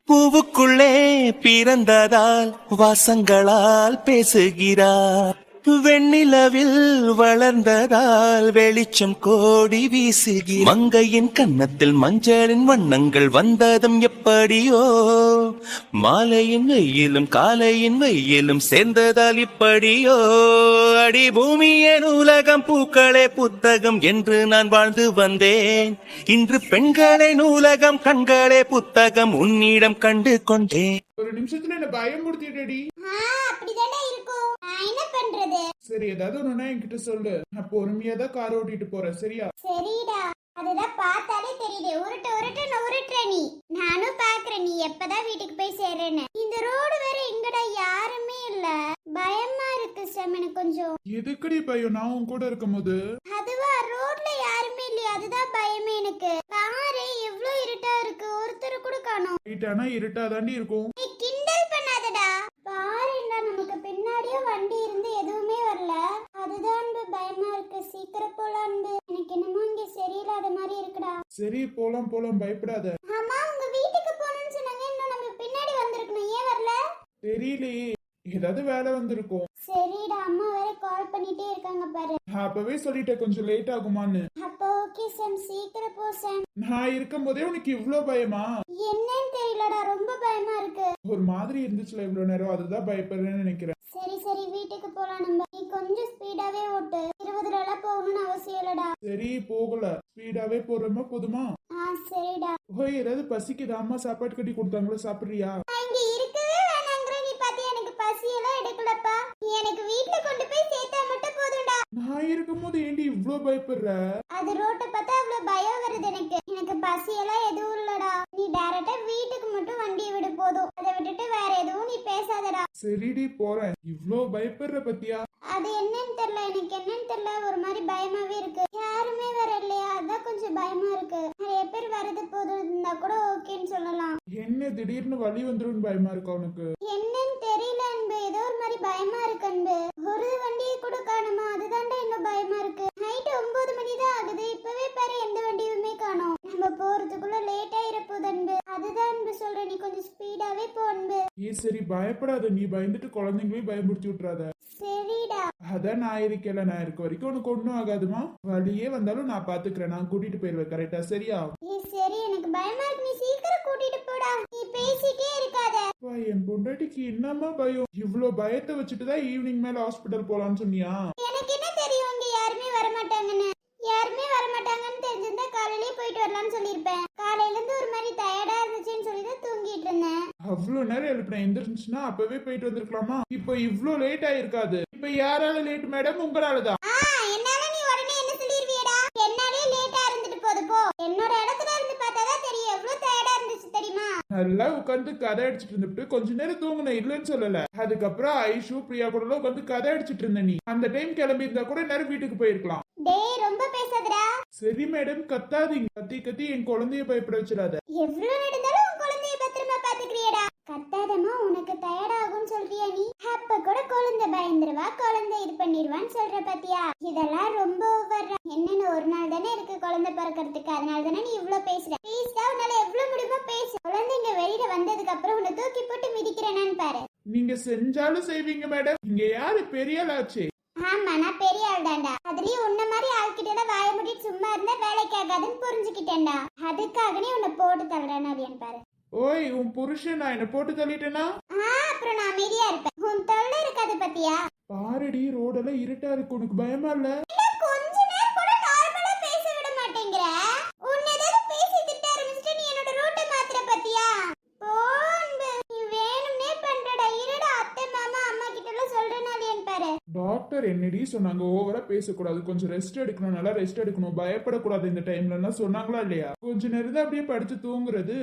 பூவுக்குள்ளே பிறந்ததால் வாசங்களால் பேசுகிறார். வெண்ணிலவில் வளர்ந்ததால் வெளிச்சம் கோடி வீசுகிறார். மங்கையின் கன்னத்தில் மஞ்சளின் வண்ணங்கள் வந்ததும் எப்படியோ, மாலையின் வெயிலும் காலையின் வெயிலும் சேர்ந்ததால் இப்படியோ. அடி பூமியே நூலகம், பூக்களே புத்தகம் என்று நான் வாழ்ந்து வந்தேன். இன்று பெண்களே நூலகம், கண்களே புத்தகம் உன்னிடம் கண்டு கொண்டேன். ஒரு நிமிஷத்துல என்ன பயமுறுத்திட்டடி. அப்படிதானே இருக்கும். நான் என்ன பண்றது? சரி, ஏதாவது ஒண்ணுனா என்கிட்ட சொல்லு. நான் பொறுமையா தான் கார் ஓட்டிட்டு போறேன், சரியா? சரிடா, அதுதான் பார்த்தாலே தெரியுது. உருட்டு உருட்டுன்னு உருட்டுற நீ. நானும் பாக்குறேன் நீ எப்பதான் வீட்டுக்கு போய் சேர்றேன்னு. இந்த ரோடு வேற எங்கடா யாருமே இல்ல. பயமா இருக்கு சாம் எனக்கு கொஞ்சம். எதுக்குடி பயம்? நான் உன் கூட இருக்கும் போது. அதுவா, ரோட்ல யாருமே இல்லையா, அதுதான் பயமே எனக்கு. பாரு எவ்வளவு இருட்டா இருக்கு, ஒருத்தர் கூட காணோம். ஆனா இருட்டா தாண்டி இருக்கும். நீ கிண்டல் பண்ணாதடா. பாருடா, நமக்கு பின்னாடியே வண்டி இருந்து எதுவுமே வரல. அதுதான் பயமா இருக்கு. சீக்கிரம் போலாம். எனக்கு என்னமோ இங்க சரியில்லாத மாதிரி இருக்குடா. சரி, போலாம் போலாம், பயப்படாத. அம்மா உங்க வீட்டுக்கு போகணும்னு சொன்னாங்க, இன்னும் நம்ம பின்னாடி வந்திருக்கணும், ஏன் வரல? தெரியலையே, ஏதாவது வேலை வந்திருக்கும். சரிடா, அம்மா வேற கால் பண்ணிட்டே இருக்காங்க பாரு. நான் அப்பவே சொல்லிட்டேன் கொஞ்சம் லேட் ஆகுமான்னு. அப்ப ஓகே சாம், சீக்கிரம் போ சாம். நான் இருக்கும் போதே உனக்கு இவ்ளோ பயமா? என்னன்னு தெரியலடா, ரொம்ப பயமா இருக்கு. ஒரு மாதிரி இருந்துச்சுல இவ்ளோ நேரம், அதுதான் பயப்படுறேன்னு நினைக்கிறேன். சரி சரி, வீட்டுக்கு போலாம் நம்ம. நீ கொஞ்சம் ஸ்பீடாவே ஓட்டு. 20 போகணும்னு அவசியம் இல்லடா. சரி, போகல. ஸ்பீடாவே போறோமா போதுமா? சரிடா. ஓய், ஏதாவது பசிக்குது? அம்மா சாப்பாடு கட்டி கொடுத்தாங்களோ, சாப்பிடுறியா? இங்க இருக்கவே வேணாங்கற. நீ பாத்தி எனக்கு பசி எல்லாம் எடுக்கலப்பா. நீ எனக்கு வீட்ல கொண்டு போய் சேர்த்தா மட்டும் போதும்டா. நான் இருக்கும்போது ஏண்டி இவ்ளோ பயப்படுற? அது ரோட்டை பார்த்தா அவ்வளவு பயம் வருது எனக்கு. எனக்கு பசி எல்லாம் எதுவும் இல்லடா. நீ டைரக்டா வீட்டுக்கு மட்டும் வண்டியை விடு போதும். அதை விட்டுட்டு வேற எதுவும் நீ பேசாதடா. சரிடி, போறேன். இவ்ளோ பயப்படுற பத்தியா? அது என்னன்னு தெரியல, எனக்கு என்னன்னு தெரியல, ஒரு மாதிரி பயமாவே இருக்கு. யாருமே வேற இல்லையா, அதான் கொஞ்சம் பயமா இருக்கு. நிறைய பேர் வரது போதும் இருந்தா கூட ஓகேன்னு சொல்லலாம். என்ன திடீர்னு வலி வந்துரும் பயமா இருக்கா உனக்கு? என்னன்னு தெரியல அன்பு, ஏதோ ஒரு மாதிரி பயமா இருக்கு அன்பு. ஒரு வண்டியை கூட காணுமா, அதுதான்டா இன்னும் பயமா இருக்கு. நைட்டு 9 மணி தான் ஆகுது, இப்பவே பாரு எந்த வண்டியுமே காணோம். நம்ம போறதுக்குள்ள லேட் ஆயிரப்போது அன்பு. அதுதான் அன்பு சொல்றேன், நீ கொஞ்சம் ஸ்பீடாவே போ அன்பு. சரி, பயப்படாத. நீ பயந்துட்டு குழந்தைங்களையும் பயமுறுத்தி விட்டுறாத. சரிடா. அதான் நான் இருக்கல. நான் இருக்க வரைக்கும் உனக்கு ஒண்ணும் ஆகாதுமா. வழியே வந்தாலும் நான் பாத்துக்கிறேன். நான் கூட்டிட்டு போயிருவேன், கரெக்டா? சரியா? சரி, எனக்கு பயமா இருக்கு. நீ சீக்கிரம் கூட்டிட்டு போடா. நீ பேசிட்டே இருக்காத. என் பொண்டாட்டிக்கு என்னமா பயம்? இவ்ளோ பயத்தை வச்சுட்டுதான் ஈவினிங் மேல ஹாஸ்பிட்டல் போலான்னு சொன்னியா? எனக்கு என்ன தெரியும் இங்க யாருமே வர மாட்டாங்கன்னு. யாருமே வர மாட்டாங்கன்னு தெரிஞ்சிருந்தா காலையிலேயே போயிட்டு வரலாம்னு சொல்லியிருப்பேன். காலையில இருந்து ஒரு மாதிரி டயர்டா இருந்துச்சுன்னு சொல்லி தான் தூங்கிட்டு இருந்தேன். அவ்வளோ நேரம் எழுப்பின எந்திரிச்சுன்னா அப்பவே போயிட்டு வந்திருக்கலாமா? இப்போ இவ்ளோ லேட் ஆயிருக்காது. இப்ப யாரால லேட் மேடம்? உங்களாலதான். என்னால நீ உடனே என்ன சொல்லிருவியடா? என்னாலே லேட்டா இருந்துட்டு போது போ. என்னோட இடத்துல இருந்து பார்த்தாதான் தெரியும் எவ்வளவு டயர்டா இருந்துச்சு தெரியுமா? நல்லா உட்காந்து கதை அடிச்சிட்டு இருந்துட்டு கொஞ்ச நேரம் தூங்குன, இல்லன்னு சொல்லல. அதுக்கப்புறம் ஐஷு பிரியா கூட உட்காந்து கதை அடிச்சிட்டு இருந்த. நீ அந்த டைம் கிளம்பி இருந்தா கூட நேரம் வீட்டுக்கு போயிருக்கலாம். டேய், ரொம்ப பேசாதடா. சரி மேடம், கத்தாதீங்க. கத்தி கத்தி என் குழந்தைய பயப்பட வச்சிடாத. எவ்வளவு நடந்தாலும் உன் குழந்தைய பத்திரமா பாத்துக்கிறியடா. கத்தாதமா, உனக்கு டயர்ட் ஆகும்னு சொல்றியா நீ? அப்ப கூட குழந்தை பயந்துருவா, குழந்தை இது பண்ணிடுவான்னு சொல்ற பாத்தியா? இதெல்லாம் ரொம்ப ஓவர். என்னன்னு ஒரு நாள் தானே இருக்கு குழந்தை பிறக்கிறதுக்கு, அதனால தானே நீ இவ்வளவு பேசுற. பேசா உன்னால எவ்வளவு முடியுமோ பேசு. குழந்தைங்க வெளியில வந்ததுக்கு அப்புறம் உன்னை தூக்கி போட்டு மிதிக்கிறேன்னு பாரு. நீங்க செஞ்சாலும் செய்வீங்க மேடம். இங்க யாரு பெரிய ஆளாச்சு? ஆமா, நான் பெரிய ஆள் தான்டா. அதுலயும் உன்ன மாதிரி ஆள்கிட்ட வாய முடிட்டு சும்மா இருந்தா வேலைக்கு ஆகாதுன்னு புரிஞ்சுக்கிட்டேன்டா. அதுக்காக நீ உன்னை போட்டு தள்ளுறேன்னு பாரு. ஓய், உன் புருஷன் நான் என்ன போட்டு தள்ளிட்டேனா? அப்புறம் நான் அமைதியா இருப்பேன். உன் தொல்லை இருக்காது பத்தியா? பாரடி, ரோடெல்லாம் இருட்டா இருக்கு. உனக்கு பயமா இல்ல? கொஞ்ச நேரம் கூட நார்மலா பேச விட மாட்டேங்கிற. உன்னை ஏதாவது பேசி திட்ட ஆரம்பிச்சிட்டு நீ என்னோட ரூட்டை மாத்துற பத்தியா? போன்பு, நீ வேணும்னே பண்றடா. இருடா, அத்தை மாமா அம்மா கிட்ட எல்லாம் சொல்றேனாலேன்னு பாரு. டாக்டர் என்னடி சொன்னாங்க? ஓவரா பேசக்கூடாது, கொஞ்சம் ரெஸ்ட் எடுக்கணும், நல்லா ரெஸ்ட் எடுக்கணும், பயப்படக்கூடாது இந்த டைம்ல சொன்னாங்களா இல்லையா? கொஞ்ச நேரம் தான் அப்படியே படுத்து தூங்குறது.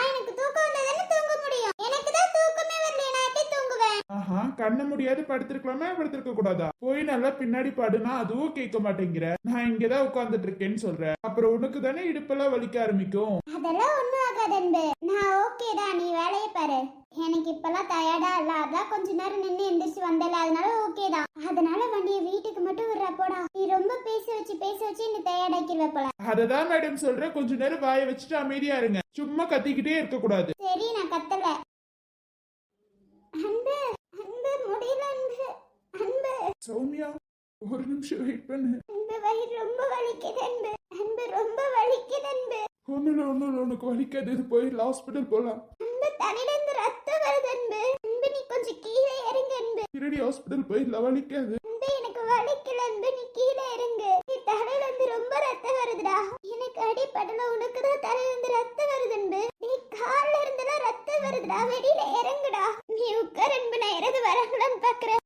எனக்கு தூக்கம் வந்தாதானே தூங்க முடியும். எனக்கு தான் தூக்கமே வரல, நான் எப்படி தூங்குவேன்? ஆஹா, கண்ண முடியாது படுத்திருக்கலாமா? படுத்திருக்க கூடாதா? போய் நல்லா பின்னாடி பாடுனா அதுவும் கேட்க மாட்டேங்கிற. நான் இங்கதான் உட்கார்ந்துட்டு இருக்கேன்னு சொல்றேன். அப்புறம் உனக்கு தானே இடுப்பெல்லாம் வலிக்க ஆரம்பிக்கும். அதெல்லாம் ஒண்ணும் ஆகாது அன்பு. நான் ஓகே தான், நீ வேலையை பாரு. எனக்கு இப்பெல்லாம் டயர்டா இல்ல, அதான் கொஞ்ச நேரம் நின்று எந்திரிச்சு வந்தல, அதனால ஓகே தான். அதனால வண்டியை வீட்டுக்கு மட்டும் விடுறா போடா. நீ ரொம்ப பேச வச்சு இந்த டயர்ட் ஆக்கிடுவ போல. அததான் மேடம் சொல்றேன், கொஞ்ச நேரம் வாயை வச்சுட்டு அமைதியா இருங்க. சும்மா கத்திக்கிட்டே இருக்க கூடாது. சரி நான் கத்தல. அன்பு அன்பு முடியல அன்பு அன்பு சௌமியா ஒரு நிமிஷம் வெயிட் பண்ணு. அன்பு வயிறு ரொம்ப வலிக்குது அன்பு அன்பு ரொம்ப வலிக்குது அன்பு ஒண்ணுல உனக்கு வலிக்காது, இது போய் ஹாஸ்பிட்டல் போலாம். அன்பு தலையில இருந்து ரத்தம் வருது அன்பு அன்பு நீ கொஞ்சம் கீழே இறங்கு அன்பு திருடி ஹாஸ்பிட்டல் போய் வலிக்காது. அன்பு எனக்கு வலிக்கல அன்பு நீ கீழே இறங்கு. நீ தலையில இருந்து ரொம்ப ரத்தம் வருதுடா. எனக்கு அடிபடல, உனக்கு தான் தலையில இருந்து ரத்தம் வருது அன்பு. நீ கால்ல இருந்தெல்லாம் ரத்தம் வருதுடா, வெளியில இறங்குடா. நீ உட்கார் அன்பு, நான் இறந்து வரங்களான்னு பாக்குறேன்.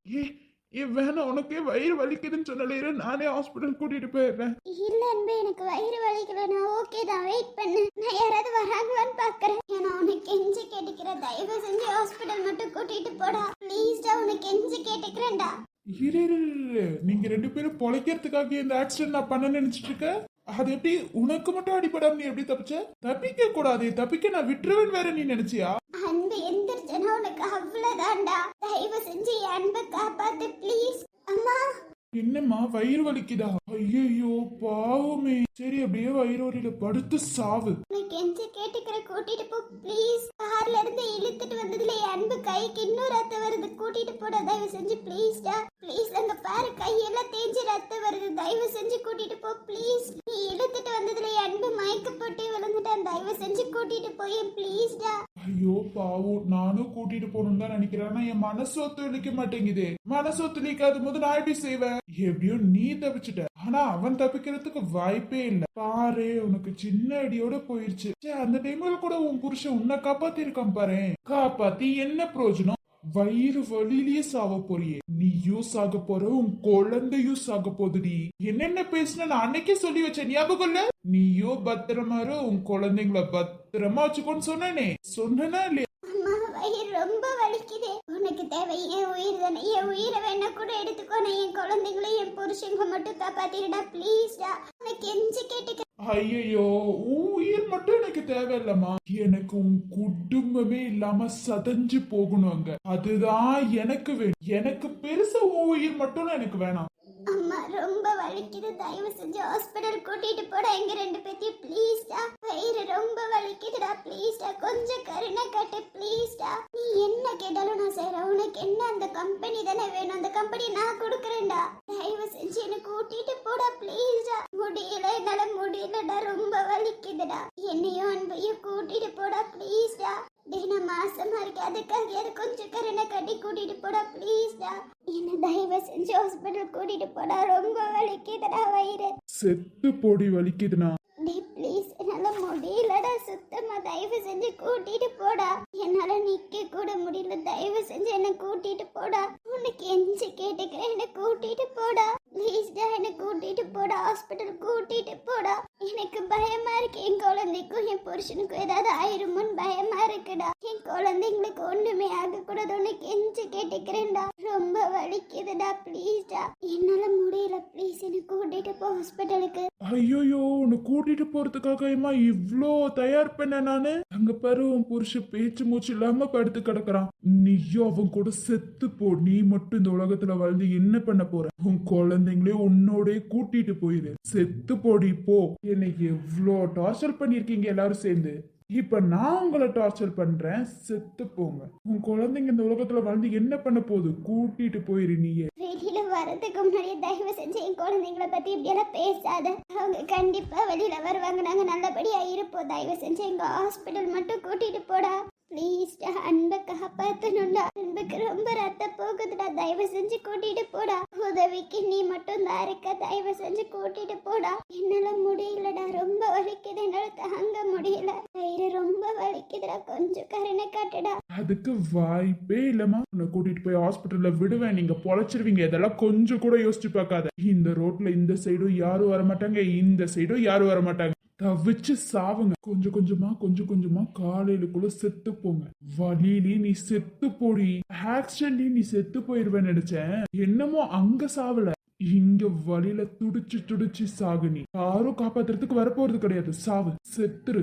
வேணாம், உனக்கே வயிறு வலிக்குதுன்னு சொன்னாலே நானே ஹாஸ்பிட்டல் கூட்டிட்டு போயிடுறேன். இல்ல அன்பு எனக்கு வயிறு வலிக்கல, நான் ஓகே தான், வெயிட் பண்ணு, நான் யாராவது வராங்களான்னு பாக்குறேன். ஏன்னா உனக்கு கெஞ்சி கேட்டுக்கிற, தயவு செஞ்சு ஹாஸ்பிட்டல் மட்டும் கூட்டிட்டு போடா ப்ளீஸ்டா, உனக்கு கெஞ்சி கேட்டுக்கிறேன்டா. இரு நீங்க ரெண்டு பேரும் பொழைக்கிறதுக்காக இந்த ஆக்சிடென்ட் நான் பண்ண நினைச்சிட்டு இருக்க. அது எப்படி உனக்கு மட்டும் அடிபடாம நீ எப்படி தப்பிச்ச? தப்பிக்க கூடாது, தப்பிக்க நான் விட்டுருவேன் வேற நீ நினைச்சியா? அன்பு எந்திரிச்சனா உனக்கு அவ்வளவுதான்டா, தயவு செஞ்சு என் அன்பை காப்பாத்து ப்ளீஸ். அம்மா என்னம்மா வயிறு வலிக்குதா? ஐயோ பாவமே. சரி அப்படியே வயிறு வலியில படுத்து சாவு. உனக்கு கெஞ்சி கேட்டுக்கிற, கூட்டிட்டு போ ப்ளீஸ். கார்ல இருந்து இழுத்துட்டு வந்ததுல என் அன்பு கைக்கு இன்னும் ரத்தம் வருது, கூட்டிட்டு போடா தயவு செஞ்சு ப்ளீஸ்டா ப்ளீஸ். அங்க பாரு கையெல்லாம் தேஞ்சு ரத்தம் வருது, தயவு செஞ்சு கூட்டிட்டு போ ப்ளீஸ். நீ இழுத்துட்டு வந்ததுல என் அன்பு மயக்க போட்டு விழுந்துட்டான், தயவு செஞ்சு கூட்டிட்டு போய் ப்ளீஸ்டா. ஐயோ பாவம், நானும் கூட்டிட்டு போகணும்னு தான் நினைக்கிறேன். ஆனா என் மனசு ஒத்துழைக்க மாட்டேங்குது. மனசு ஒத்துழைக்காத போது நான் எப்படி செய்வேன்? எப்படியோ நீ தப்பிச்சுட்ட, ஆனா அவன் தப்பிக்கிறதுக்கு வாய்ப்பே இல்ல. பாரு உனக்கு சின்ன அடியோட போயிருச்சு. அந்த டைம்ல கூட உன் புருஷன் உன்னை காப்பாத்தி இருக்கான் பாரு. காப்பாத்தி என்ன பிரயோஜனம்? வயிறு வலியிலேயே சாவ போறியே. நீயும் சாக போற, உன் குழந்தையும் சாக போகுதுடி. என்னென்ன பேசுன நான் அன்னைக்கே சொல்லி வச்சேன், ஞாபகம் இல்ல? நீயோ பத்திரமா இரு, உன் குழந்தைங்கள பத்திரமா வச்சுக்கோன்னு சொன்னேனே, சொன்னா இல்லையா? அம்மா வயிறு ரொம்ப வலிக்குது. உனக்கு தேவை என் உயிர் தானே, என் உயிரை வேணா கூட எடுத்துக்கோ. நான் என் குழந்தைங்களை என் புருஷங்க மட்டும் காப்பாத்திடா ப்ளீஸ்டா, உனக்கு கெஞ்சி கேட்டுக்க. ஐயோ உன் உயிர் மட்டும் எனக்கு தேவையில்லம்மா. எனக்கு உன் குடும்பமே இல்லாம சதஞ்சு போகணுங்க, அதுதான் எனக்கு வேணும். எனக்கு பெருசா உன் உயிர் மட்டும் எனக்கு வேணாம். அம்மா ரொம்ப வலிக்குது, தயவு செஞ்சு ஹாஸ்பிடல் கூட்டிட்டு போடா எங்க ரெண்டு பேத்தையும் ப்ளீஸ்டா. வயிறு ரொம்ப வலிக்குதுடா ப்ளீஸ்டா, கொஞ்சம் கருணை காட்டு ப்ளீஸ்டா. நீ என்ன கேட்டாலும் நான் செய்யறேன். உனக்கு என்ன அந்த கம்பெனி தானே வேணும், அந்த கம்பெனி நான் கொடுக்கறேன்டா. தயவு செஞ்சு என்ன கூட்டிட்டு போடா ப்ளீஸ்டா. முடியல, என்னால முடியலடா, ரொம்ப வலிக்குதுடா. என்னையும் அன்பையும் கூட்டிட்டு போடா ப்ளீஸ்டா. நான் மாசமா இருக்கு, அதுக்காக கொஞ்சம் கருணை கட்டி கூட்டிட்டு போடா ப்ளீஸ்டா. என்ன தயவு செஞ்சு ஹாஸ்பிட்டல் கூட்டிட்டு போடா, ரொம்ப வலிக்குதுடா வயிறு. செத்து போடி வலிக்குதுனா? ப்ளீஸ் என்னால முடியலடா சுத்தமா, தயவு செஞ்சு கூட்டிட்டு போடா. என்னால நிக்க கூட முடியல, தயவு செஞ்சு என்ன கூட்டிட்டு போடா. உனக்கு எஞ்சி கேட்டுக்கிறேன், என்ன கூட்டிட்டு போடா ப்ளீஸ்டா, என்ன கூட்டிட்டு போடா, ஹாஸ்பிட்டல் கூட்டிட்டு போடா. எனக்கு பயமா இருக்கு, என் குழந்தைக்கும் என் புருஷனுக்கும் ஏதாவது ஆயிருமோன்னு பயமா இருக்குடா. என் குழந்தைங்களுக்கு ஒண்ணுமே ஆக கூடாது, உனக்கு எஞ்சி கேட்டுக்கிறேன்டா. ரொம்ப வலிக்குதுடா ப்ளீஸ்டா, என்னால முடியல, ப்ளீஸ் என்ன கூட்டிட்டு போ ஹாஸ்பிட்டலுக்கு. ஐயோயோ உன்னை கூட்டிட்டு போறதுக்காக இவ்ளோ தயார் பண்ண நானு. அங்க பாரு உன் புருஷன் பேச்சு மூச்சு இல்லாம படுத்து கிடக்குறான். நீயும் அவன் கூட செத்து போ. நீ மட்டும் இந்த உலகத்துல வாழ்ந்து என்ன பண்ண போற? உன் குழந்தைங்களே உன்னோட கூட்டிட்டு போயிரு, செத்து போடி போ. என்னை எவ்ளோ டார்ச்சர் பண்ணிருக்கீங்க எல்லாரும் சேர்ந்து, இப்ப நான் உங்களை டார்ச்சர் பண்றேன், செத்து போங்க. உன் குழந்தைங்க இந்த உலகத்துல வாழ்ந்து என்ன பண்ண போகுது? கூட்டிட்டு போயிரு நீயே. வெளியில வரதுக்கு முன்னாடி தயவு செஞ்சு என் குழந்தைங்களை பத்தி இப்படி எல்லாம் பேசாத. அவங்க கண்டிப்பா வெளியில வருவாங்க, நாங்க நல்லபடியா இருப்போம். தயவு செஞ்சு எங்க ஹாஸ்பிட்டல் மட்டும் கூட்டிட்டு போடா ப்ளீஸ்டா. அன்பை காப்பாத்தணும்டா, அன்புக்கு ரொம்ப ரத்தம் போகுதுடா, தயவு செஞ்சு கூட்டிட்டு போடா. உதவிக்கு நீ மட்டும் தான் இருக்க, தயவு செஞ்சு கூட்டிட்டு போடா. என்னால முடியலடா, ரொம்ப வலிக்குது, என்னால தாங்க முடியல, வயிறு ரொம்ப வலிக்குதுடா, கொஞ்சம் கருணை காட்டுடா. அதுக்கு வாய்ப்பே இல்லம்மா. உன்னை கூட்டிட்டு போய் ஹாஸ்பிட்டல்ல விடுவேன், நீங்க பொழைச்சிருவீங்க. இதெல்லாம் கொஞ்சம் கூட யோசிச்சு பார்க்காத. இந்த ரோட்ல இந்த சைடும் யாரும் வரமாட்டாங்க, இந்த சைடும் யாரும் வரமாட்டாங்க. தவிச்சு சாவுங்க. கொஞ்சம் கொஞ்சமா காலையிலுக்குள்ள செத்து போங்க. வலியிலே நீ செத்து போடி. ஆக்சிடென்ட்லயே நீ செத்து போயிருவேன்னு நினைச்சேன், என்னமோ அங்க சாவல, இங்க வலியில துடிச்சு சாகு. நீ யாரும் காப்பாத்துறதுக்கு வரப்போறது கிடையாது, சாவு, செத்துரு.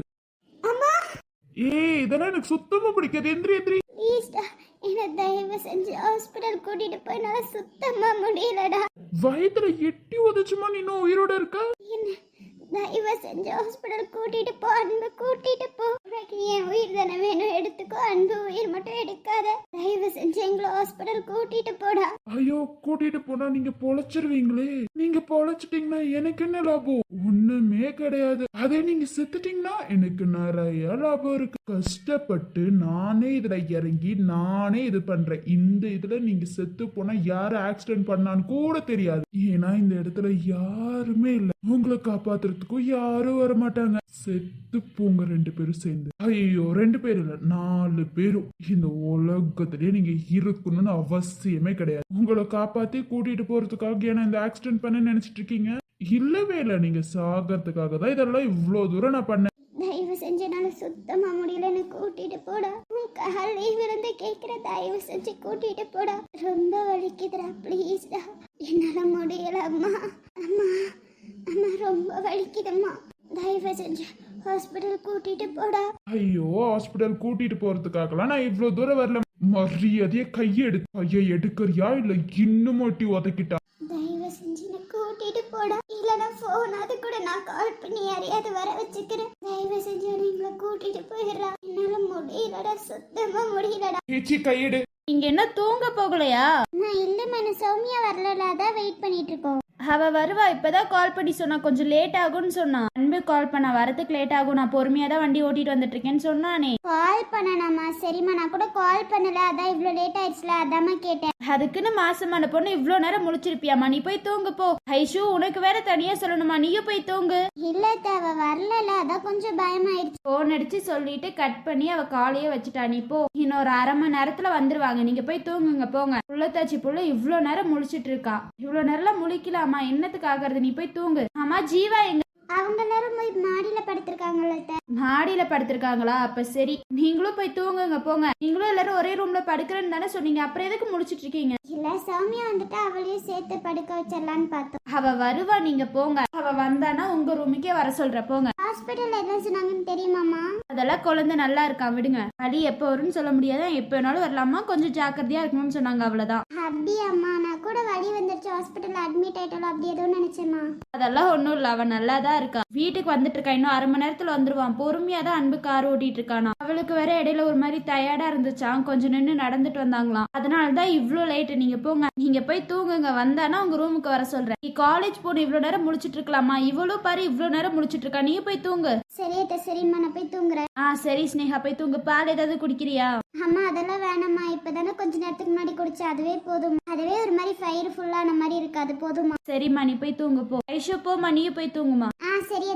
இதெல்லாம் எனக்கு சுத்தமா பிடிக்காது. எந்திரி ப்ளீஸ்டா, என்ன தயவு செஞ்சு ஹாஸ்பிட்டல் கூட்டிட்டு போய் என்னால சுத்தமா முடியலடா. வயித்துல எட்டி உதச்சுமா நீ இன்னும் உயிரோட இருக்க? என்ன தயவு செஞ்சு ஹாஸ்பிட்டல் கூட்டிட்டு போ அன்பு, கூட்டிட்டு போ. உனக்கு என் உயிர் தானே வேணும், எடுத்துக்கோ அன்பு, உயிர் மட்டும் எடுக்காத. தயவு செஞ்சு எங்களை ஹாஸ்பிட்டல் கூட்டிட்டு போடா. ஐயோ, கூட்டிட்டு போனா நீங்க பொழைச்சிருவீங்களே. நீங்க பொழைச்சிட்டீங்கன்னா எனக்கு என்ன லாபம்? ஒண்ணுமே கிடையாது. அதே நீங்க செத்துட்டீங்கன்னா எனக்கு நிறைய லாபம் இருக்கு. கஷ்டப்பட்டு நானே இதுல இறங்கி நானே இது பண்றேன். இந்த இதுல நீங்க செத்து போனா யாரு ஆக்சிடென்ட் பண்ணான்னு கூட தெரியாது. ஏன்னா இந்த இடத்துல யாருமே இல்ல. உங்களை காப்பாத்துறதுக்கும் யாரும் வர மாட்டாங்க. செத்து போங்க 2 பேரும் சேர்ந்து. ஐயோ, 2 பேர் இல்ல, 4 பேரும். இந்த உலகத்திலேயே நீங்க இருக்கணும்னு அவசியமே கிடையாது. உங்களை காப்பாத்தி கூட்டிட்டு போறதுக்காக ஏன்னா இந்த ஆக்சிடென்ட் பண்ண நினைச்சிட்டு இருக்கீங்க? இல்லவே இல்ல, நீங்க சாகிறதுக்காக தான் இதெல்லாம் இவ்வளவு தூரம் நான் பண்ணேன். தயவு செஞ்சு என்னால சுத்தமா முடியல, எனக்கு கூட்டிட்டு போடா. உன் காலே விழுந்து கேக்குற, தயவு செஞ்சு கூட்டிட்டு போடா. ரொம்ப வலிக்குதுடா, ப்ளீஸ்டா. என்னால முடியல அம்மா, அம்மா, அம்மா ரொம்ப வலிக்குதும்மா. தயவு செஞ்சு ஹாஸ்பிட்டல் கூட்டிட்டு போடா. ஐயோ, ஹாஸ்பிட்டல் கூட்டிட்டு போறதுக்காகலாம் நான் இவ்வளவு தூரம் வரல. மரியாதைய கையை எடுக்கறியா இல்ல இன்னும் மாட்டி உதக்கிட்டா? தயவு செஞ்சு என்ன கூட்டிட்டு போடா. இல்லனா போன் அது கூட நான் கால் பண்ணி யாரையாவது வர வச்சுக்கிறேன். தயவு செஞ்சு நீங்கள கூட்டிட்டு போயிடுறா. என்னால முடியலடா, சுத்தமா முடியலடா. ஏச்சி, கையெடு. இங்க என்ன தூங்க போகலையா? நான் இல்ல மன, சௌமியா வரல, அதான் வெயிட் பண்ணிட்டு இருக்கோம். அவ வருவா, இப்பதான் கால் பண்ணி சொன்னா கொஞ்சம் லேட் ஆகும்னு சொன்னா. அன்பு கால் பண்ண, வரதுக்கு லேட் ஆகும், நான் பொறுமையா தான் வண்டி ஓட்டிட்டு வந்துட்டு இருக்கேன்னு சொன்னானே. கால் பண்ணனாமா? சரிம்மா, நான் கூட கால் பண்ணல, அதான் இவ்ளோ லேட் ஆயிடுச்சுல, அதாம்மா கேட்டேன். அதுக்குன்னு மாசமான பொண்ணு இவ்ளோ நேரம் முழிச்சிருப்பியாமா? நீ போய் தூங்கு போ. ஐஷு, உனக்கு வேற தனியா சொல்லணுமா? நீயும் போய் தூங்கு. இல்ல தேவ வரல, அதான் கொஞ்சம் பயமாயிடுச்சு. போன் அடிச்சு சொல்லிட்டு கட் பண்ணி அவ காலையே வச்சுட்டா. நீ போ, இன்னொரு 1/2 மணி நேரத்துல வந்துருவாங்க. நீங்க போய் தூங்குங்க போங்க. புள்ளத்தாச்சி புள்ள இவ்ளோ நேரம் முழிச்சிட்டு இருக்கா. இவ்ளோ நேரம்லாம் முழிக்கலாமா? என்னத்துக்கு ஆகிறது? நீ போய் தூங்கு. ஆமா, ஜீவா எங்க? அவங்க எல்லாரும் போய் மாடியில படுத்திருக்காங்கல்ல. மாடியில படுத்திருக்காங்களா? அப்ப சரி, நீங்களும் போய் தூங்குங்க போங்க. நீங்களும் எல்லாரும் ஒரே ரூம்ல படுக்கிறேன்னு தானே சொன்னீங்க, அப்புறம் எதுக்கு முடிச்சிட்டு இருக்கீங்க? இல்ல, சௌமியா வந்துட்டு அவளையும் சேர்த்து படுக்க வச்சிடலான்னு பார்த்தோம். அவ வருவா, நீங்க போங்க. அவ வந்தானா உங்க ரூமுக்கே வர சொல்ற, போங்க. ஹாஸ்பிட்டல்ல என்ன சொன்னாங்கன்னு தெரியுமாமா? அதெல்லாம் குழந்தை நல்லா இருக்கான், விடுங்க. வலி எப்ப வரும்னு சொல்ல முடியாத, எப்ப வேணாலும் வரலாமா, கொஞ்சம் ஜாக்கிரதையா இருக்கணும்னு சொன்னாங்க, அவ்வளவுதான். அப்படியாம்மா? நான் கூட வலி வந்துருச்சு, ஹாஸ்பிட்டல்ல அட்மிட் ஆயிட்டாலும் அப்படி ஏதோ நினைச்சேம்மா. அதெல்லாம் ஒண்ணும் இல்ல, அவன் நல்லாதான் இருக்கா. வீட்டுக்கு வந்துட்டு இருக்கா, இன்னும் 1/2 மணி நேரத்துல வந்துருவான். பொறுமையா தான் அன்பு கார் ஓட்டிட்டு இருக்கானா. அவளுக்கு வேற இடையில ஒரு மாதிரி டயர்டா இருந்துச்சான், கொஞ்சம் நின்று நடந்துட்டு வந்தாங்களாம். அதனாலதான் இவ்ளோ லேட். நீங்க போங்க, நீங்க போய் தூங்குங்க. வந்தானா உங்க ரூமுக்கு வர சொல்றேன். நீ காலேஜ் போன இவ்வளவு நேரம் முடிச்சிட்டு இருக்கலாமா? இவ்வளவு பாரு, இவ்வளவு நேரம் முடிச்சிட்டு இருக்கா. நீ போய் தூங்கு. சரிம்மா, நான் போய் தூங்குறேன். சரி ஸ்னேகா, போய் தூங்கு. பால் ஏதாவது குடிக்கிறியா? அம்மா அதெல்லாம் வேணாம்மா, இப்பதானே கொஞ்ச நேரத்துக்கு முன்னாடி குடிச்சா, அதுவே போதும். அதுவே ஒரு மாதிரி ஃபயர் ஃபுல்லான மாதிரி இருக்கு, அது போதுமா? சரிம்மா, நீ போய் தூங்கு போ. ஐஷு, போமா, நீயும் போய் தூங்குமா. சரி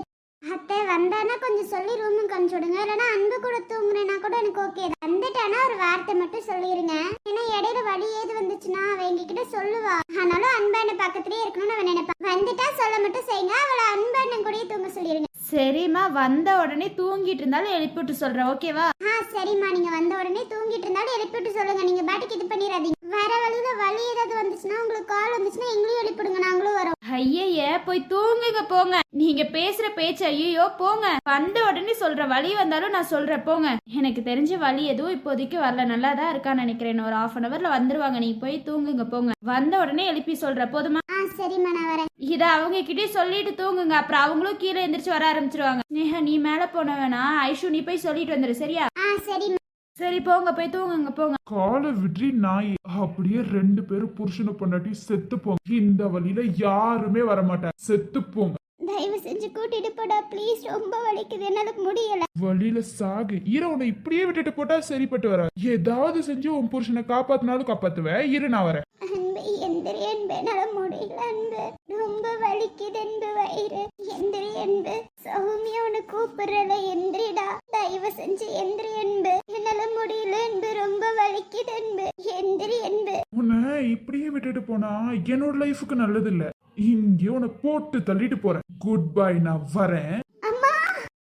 அத்தை. வந்தானா கொஞ்சம் சொல்லி ரூமுக்கு அனுப்பிச்சு விடுங்க. இல்லைன்னா அன்பு கூட தூங்குறேன்னா கூட எனக்கு ஓகே தான். வந்துட்டானா ஒரு வார்த்தை மட்டும் சொல்லிருங்க. ஏன்னா இடையில வழி ஏது வந்துச்சுன்னா அவ எங்ககிட்ட சொல்லுவா. ஆனாலும் அன்பான பக்கத்துலயே இருக்கணும்னு அவன் நினைப்பான். வந்துட்டா சொல்ல மட்டும் செய்யுங்க, அவளை அன்பான கூடயே தூங்க சொல்லிருங்க. சரிம்மா, வந்த உடனே தூங்கிட்டு இருந்தாலும் எழுப்பிட்டு சொல்றேன், ஓகேவா? சரிம்மா, நீங்க வந்த உடனே தூங்கிட்டு இருந்தாலும் எழுப்பிட்டு சொல்லுங்க. நீங்க பாட்டுக்கு இது பண்ணிடாதீங்க. வர வழியில வலி ஏதாவது வந்துச்சுன்னா, உங்களுக்கு கால் வந்துச்சுன்னா எங்களையும் எழுப்பிடுங்க, நாங்களும் வரோம். ஐய, போய் தூங்குங்க போங்க. நீங்க பேசுற பேச்சு ஐயோ போங்க. வந்த உடனே சொல்ற, வலி வந்தாலும் நான் சொல்றேன் போங்க. எனக்கு தெரிஞ்ச வலி எதுவும் இப்போதைக்கு வரல, நல்லா தான் இருக்கான்னு நினைக்கிறேன். ஒரு 1/2 hourல வந்துருவாங்க. நீங்க போய் தூங்குங்க போங்க. வந்த உடனே எழுப்பி சொல்ற, போதுமா? சரிம்மா, நான் வரேன். இத அவங்க கிட்டே சொல்லிட்டு தூங்குங்க, அப்புறம் அவங்களும் கீழே எந்திரிச்சு வர ஆரம்பிச்சிருவாங்க. நேஹா, நீ மேல போன வேணா. ஐஷு, நீ போய் சொல்லிட்டு வந்துரு, சரியா? சரிம்மா. சரி போங்க, போய் தூங்குங்க போங்க. காலை விட்ரி நாய். அப்படியே 2 பேரும் புருஷனை பொண்டாட்டி செத்து போங்க. இந்த வழியில யாருமே வரமாட்டாங்க. செத்து போங்க. தயவு செஞ்சு கூட்டிட்டு போடா ப்ளீஸ், ரொம்ப வலிக்குது, என்னால முடியல. வழியில சாகு. உன்னை இப்படியே விட்டுட்டு போட்டா சரிப்பட்டு வர. ஏதாவது செஞ்சு உன் புருஷனை காப்பாத்தினாலும் காப்பாத்துவ. இரு, நான் வரேன். அன்பு எந்திரி அன்பு, என்னால முடியல அன்பு, ரொம்ப வலிக்குது அன்பு, வயிறு. எந்திரி அன்பு, சௌமியா உன்னை கூப்பிடுறல, எந்திரிடா, தயவு செஞ்சு எந்திரி அன்பு, என்னால முடியல அன்பு, ரொம்ப வலிக்குது அன்பு, எந்திரி அன்பு. உன்னை இப்படியே விட்டுட்டு போனா என்னோட லைஃபுக்கு நல்லது இல்ல. இங்கே உன்னை போட்டு தள்ளிட்டு போறேன். குட் பை, நான் வரேன். அம்மா,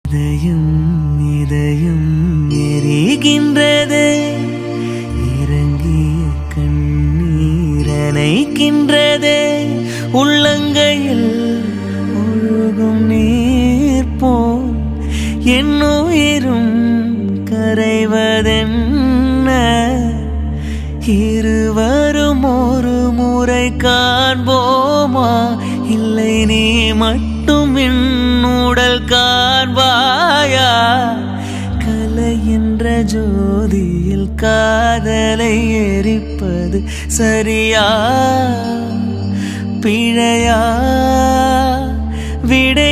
இதயம் எரிகின்றது, இறங்கிய கண்ணீர் அணைக்கின்றது, உள்ளங்கையில் ஒழுகும் நீர் போல் என்னுயிரும் கரைவதென்ன, இருவரும் ஒரு முறை காண்போமா, இல்லை நீ மட்டும் உடல் காண்பாயா கலை என்ற ஜோதியில் காதலை எரிப்பது சரியா பிழையா விடை